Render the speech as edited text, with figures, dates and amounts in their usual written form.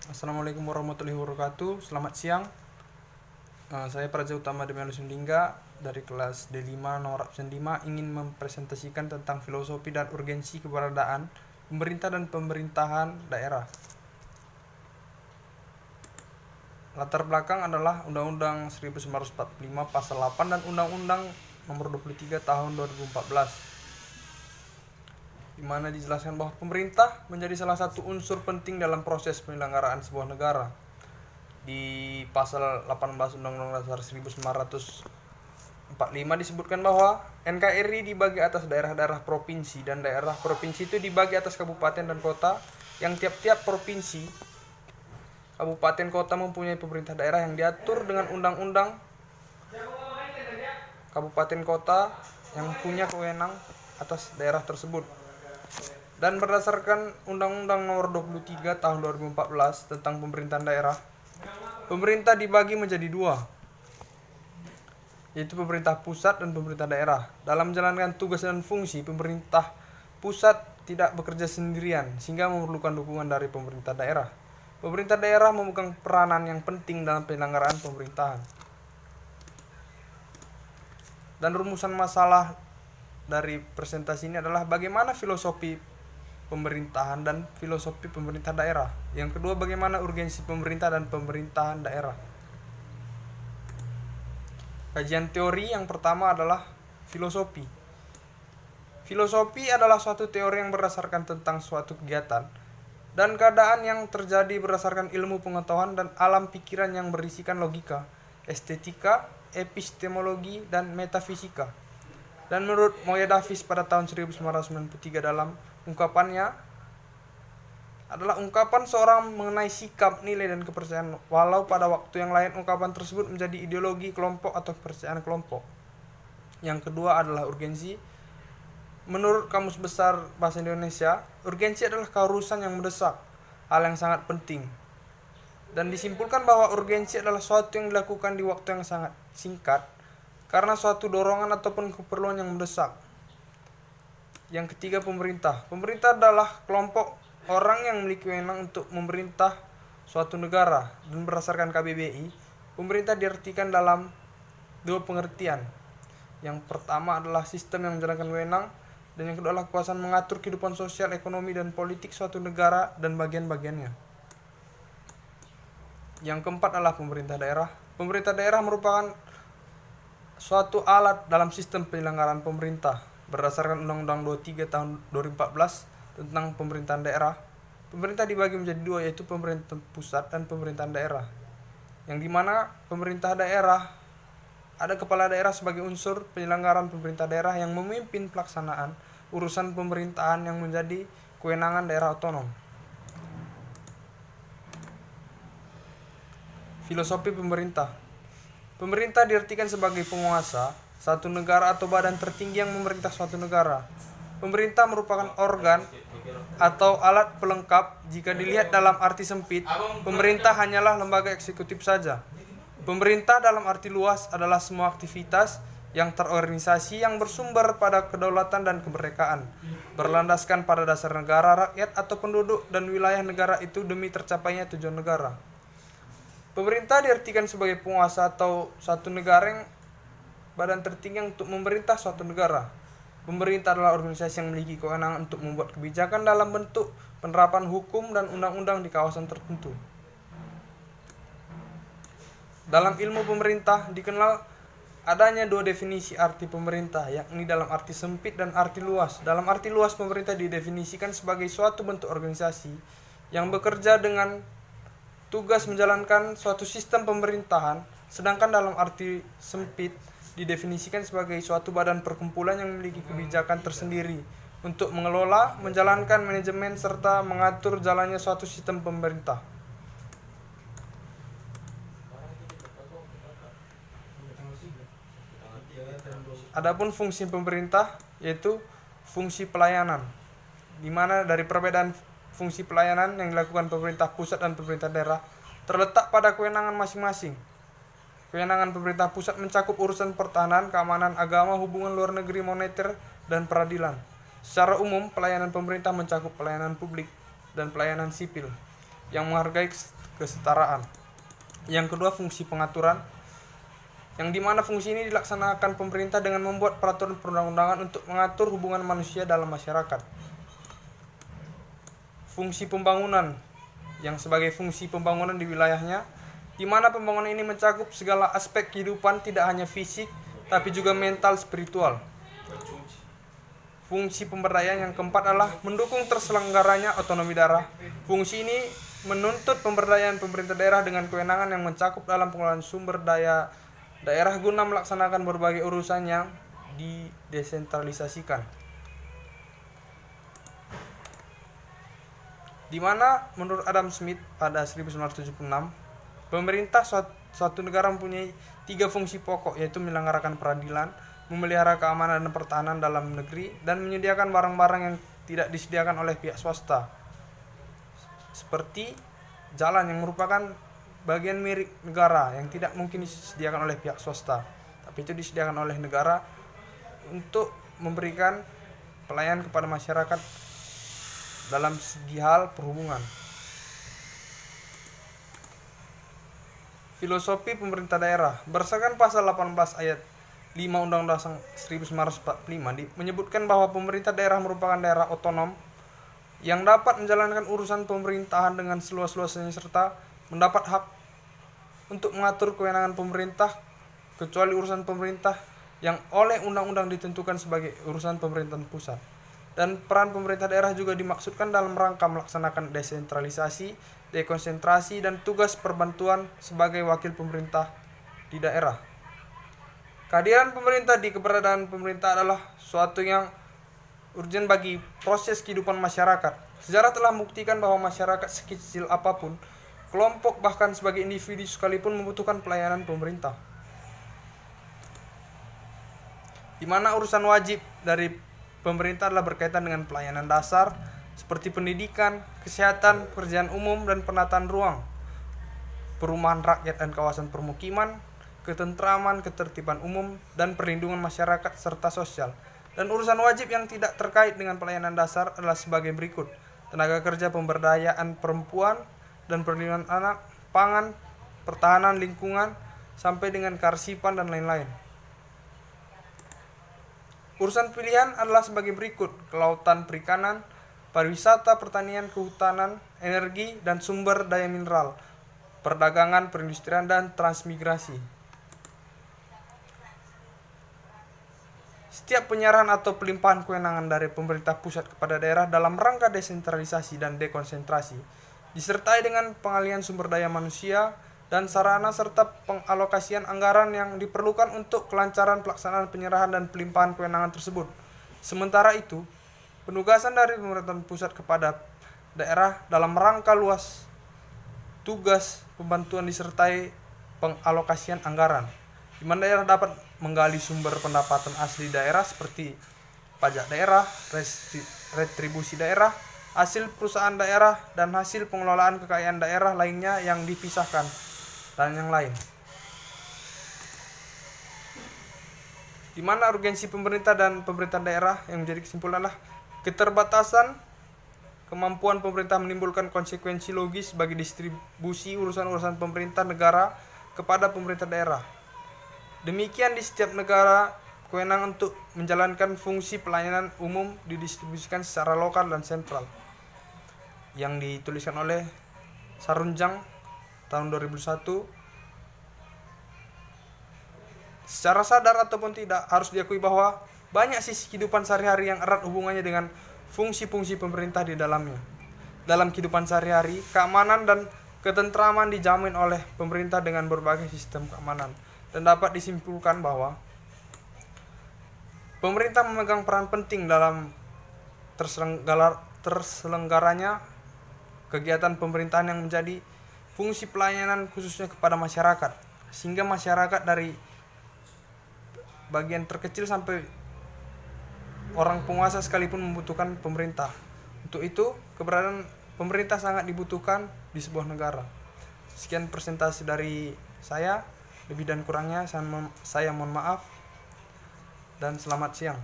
Assalamualaikum warahmatullahi wabarakatuh. Selamat siang. Saya Praja Utama Demianus Sundingga dari kelas D5 nomor absen 5 ingin mempresentasikan tentang filosofi dan urgensi keberadaan pemerintah dan pemerintahan daerah. Latar belakang adalah Undang-Undang 1945 Pasal 8 dan Undang-Undang Nomor 23 Tahun 2014, di mana dijelaskan bahwa pemerintah menjadi salah satu unsur penting dalam proses penyelenggaraan sebuah negara. Di pasal 18 Undang-Undang Dasar 1945 disebutkan bahwa NKRI dibagi atas daerah-daerah provinsi, dan daerah provinsi itu dibagi atas kabupaten dan kota, yang tiap-tiap provinsi, kabupaten, kota mempunyai pemerintah daerah yang diatur dengan undang-undang kabupaten kota yang punya kewenangan atas daerah tersebut. Dan berdasarkan Undang-Undang Nomor 23 Tahun 2014 tentang pemerintahan daerah, pemerintah dibagi menjadi dua, yaitu pemerintah pusat dan pemerintah daerah. Dalam menjalankan tugas dan fungsi, pemerintah pusat tidak bekerja sendirian, sehingga memerlukan dukungan dari pemerintah daerah. Pemerintah daerah memegang peranan yang penting dalam penyelenggaraan pemerintahan. Dan rumusan masalah dari presentasi ini adalah bagaimana filosofi pemerintahan dan filosofi pemerintah daerah. Yang kedua, bagaimana urgensi pemerintah dan pemerintahan daerah. Kajian teori yang pertama adalah filosofi. Filosofi adalah suatu teori yang berdasarkan tentang suatu kegiatan dan keadaan yang terjadi berdasarkan ilmu pengetahuan dan alam pikiran yang berisikan logika, estetika, epistemologi, dan metafisika. Dan menurut Moya Davis pada tahun 1993 dalam ungkapannya adalah ungkapan seorang mengenai sikap, nilai, dan kepercayaan, walau pada waktu yang lain ungkapan tersebut menjadi ideologi kelompok atau kepercayaan kelompok. Yang kedua adalah urgensi. Menurut Kamus Besar Bahasa Indonesia, urgensi adalah keharusan yang mendesak, hal yang sangat penting. Dan disimpulkan bahwa urgensi adalah suatu yang dilakukan di waktu yang sangat singkat karena suatu dorongan ataupun keperluan yang mendesak. Yang ketiga, pemerintah. Pemerintah adalah kelompok orang yang memiliki wewenang untuk memerintah suatu negara, dan berdasarkan KBBI, pemerintah diartikan dalam dua pengertian. Yang pertama adalah sistem yang menjalankan wewenang, dan yang kedua adalah kekuasaan mengatur kehidupan sosial, ekonomi, dan politik suatu negara dan bagian-bagiannya. Yang keempat adalah pemerintah daerah. Pemerintah daerah merupakan suatu alat dalam sistem penyelenggaraan pemerintah. Berdasarkan Undang-Undang 23 Tahun 2014 tentang pemerintahan daerah, pemerintah dibagi menjadi dua, yaitu pemerintah pusat dan pemerintahan daerah. Yang dimana pemerintah daerah ada kepala daerah sebagai unsur penyelenggaraan pemerintah daerah yang memimpin pelaksanaan urusan pemerintahan yang menjadi kewenangan daerah otonom. Filosofi pemerintah. Pemerintah diartikan sebagai penguasa satu negara atau badan tertinggi yang memerintah suatu negara. Pemerintah merupakan organ atau alat pelengkap. Jika dilihat dalam arti sempit, pemerintah hanyalah lembaga eksekutif saja. Pemerintah dalam arti luas adalah semua aktivitas yang terorganisasi yang bersumber pada kedaulatan dan kemerdekaan, berlandaskan pada dasar negara, rakyat, atau penduduk dan wilayah negara itu demi tercapainya tujuan negara. Pemerintah diartikan sebagai penguasa atau satu negara yang badan tertinggi untuk memerintah suatu negara. Pemerintah adalah organisasi yang memiliki kewenangan untuk membuat kebijakan dalam bentuk penerapan hukum dan undang-undang di kawasan tertentu. Dalam ilmu pemerintah dikenal adanya dua definisi arti pemerintah, yakni dalam arti sempit dan arti luas. Dalam arti luas, pemerintah didefinisikan sebagai suatu bentuk organisasi yang bekerja dengan tugas menjalankan suatu sistem pemerintahan, sedangkan dalam arti sempit didefinisikan sebagai suatu badan perkumpulan yang memiliki kebijakan tersendiri untuk mengelola, menjalankan manajemen, serta mengatur jalannya suatu sistem pemerintah. Adapun fungsi pemerintah yaitu fungsi pelayanan, di mana dari perbedaan fungsi pelayanan yang dilakukan pemerintah pusat dan pemerintah daerah terletak pada kewenangan masing-masing. Kewenangan pemerintah pusat mencakup urusan pertahanan, keamanan, agama, hubungan luar negeri, moneter, dan peradilan. Secara umum, pelayanan pemerintah mencakup pelayanan publik dan pelayanan sipil yang menghargai kesetaraan. Yang kedua, fungsi pengaturan, yang dimana fungsi ini dilaksanakan pemerintah dengan membuat peraturan perundang-undangan untuk mengatur hubungan manusia dalam masyarakat. Fungsi pembangunan, yang sebagai fungsi pembangunan di wilayahnya, di mana pembangunan ini mencakup segala aspek kehidupan, tidak hanya fisik, tapi juga mental, spiritual. Fungsi pemberdayaan yang keempat adalah mendukung terselenggaranya otonomi daerah. Fungsi ini menuntut pemberdayaan pemerintah daerah dengan kewenangan yang mencakup dalam pengelolaan sumber daya daerah guna melaksanakan berbagai urusan yang didesentralisasikan. Di mana menurut Adam Smith pada 1976, pemerintah suatu negara mempunyai 3 fungsi pokok, yaitu menyelenggarakan peradilan, memelihara keamanan dan pertahanan dalam negeri, dan menyediakan barang-barang yang tidak disediakan oleh pihak swasta, seperti jalan yang merupakan bagian milik negara yang tidak mungkin disediakan oleh pihak swasta, tapi itu disediakan oleh negara untuk memberikan pelayanan kepada masyarakat dalam segi hal perhubungan. Filosofi pemerintah daerah berdasarkan pasal 18 ayat 5 Undang-Undang 1945 menyebutkan bahwa pemerintah daerah merupakan daerah otonom yang dapat menjalankan urusan pemerintahan dengan seluas-luasnya serta mendapat hak untuk mengatur kewenangan pemerintah kecuali urusan pemerintah yang oleh undang-undang ditentukan sebagai urusan pemerintahan pusat. Dan peran pemerintah daerah juga dimaksudkan dalam rangka melaksanakan desentralisasi, dekonsentrasi, dan tugas perbantuan sebagai wakil pemerintah di daerah. Kehadiran pemerintah di keberadaan pemerintah adalah suatu yang urgen bagi proses kehidupan masyarakat. Sejarah telah membuktikan bahwa masyarakat sekecil apapun, kelompok bahkan sebagai individu sekalipun membutuhkan pelayanan pemerintah. Di mana urusan wajib dari pemerintah adalah berkaitan dengan pelayanan dasar seperti pendidikan, kesehatan, pekerjaan umum, dan penataan ruang, perumahan rakyat dan kawasan permukiman, ketentraman, ketertiban umum, dan perlindungan masyarakat serta sosial. Dan urusan wajib yang tidak terkait dengan pelayanan dasar adalah sebagai berikut: tenaga kerja, pemberdayaan perempuan, dan perlindungan anak, pangan, pertahanan lingkungan, sampai dengan kearsipan dan lain-lain. Urusan pilihan adalah sebagai berikut: kelautan, perikanan, pariwisata, pertanian, kehutanan, energi, dan sumber daya mineral, perdagangan, perindustrian, dan transmigrasi. Setiap penyerahan atau pelimpahan kewenangan dari pemerintah pusat kepada daerah dalam rangka desentralisasi dan dekonsentrasi disertai dengan pengalihan sumber daya manusia dan sarana serta pengalokasian anggaran yang diperlukan untuk kelancaran pelaksanaan penyerahan dan pelimpahan kewenangan tersebut. Sementara itu, penugasan dari pemerintah pusat kepada daerah dalam rangka luas tugas pembantuan disertai pengalokasian anggaran, di mana daerah dapat menggali sumber pendapatan asli daerah seperti pajak daerah, retribusi daerah, hasil perusahaan daerah, dan hasil pengelolaan kekayaan daerah lainnya yang dipisahkan, dan yang lain. Di mana urgensi pemerintah dan pemerintah daerah yang menjadi kesimpulan adalah keterbatasan kemampuan pemerintah menimbulkan konsekuensi logis bagi distribusi urusan-urusan pemerintah negara kepada pemerintah daerah. Demikian di setiap negara, kewenangan untuk menjalankan fungsi pelayanan umum didistribusikan secara lokal dan sentral. Yang dituliskan oleh Sarunjang tahun 2001. Secara sadar ataupun tidak, harus diakui bahwa banyak sisi kehidupan sehari-hari yang erat hubungannya dengan fungsi-fungsi pemerintah di dalamnya. Dalam kehidupan sehari-hari, keamanan dan ketentraman dijamin oleh pemerintah dengan berbagai sistem keamanan. Dan dapat disimpulkan bahwa pemerintah memegang peran penting dalam terselenggaranya kegiatan pemerintahan yang menjadi fungsi pelayanan khususnya kepada masyarakat, sehingga masyarakat dari bagian terkecil sampai orang penguasa sekalipun membutuhkan pemerintah. Untuk itu, keberadaan pemerintah sangat dibutuhkan di sebuah negara. Sekian presentasi dari saya. Lebih dan kurangnya saya mohon maaf dan selamat siang.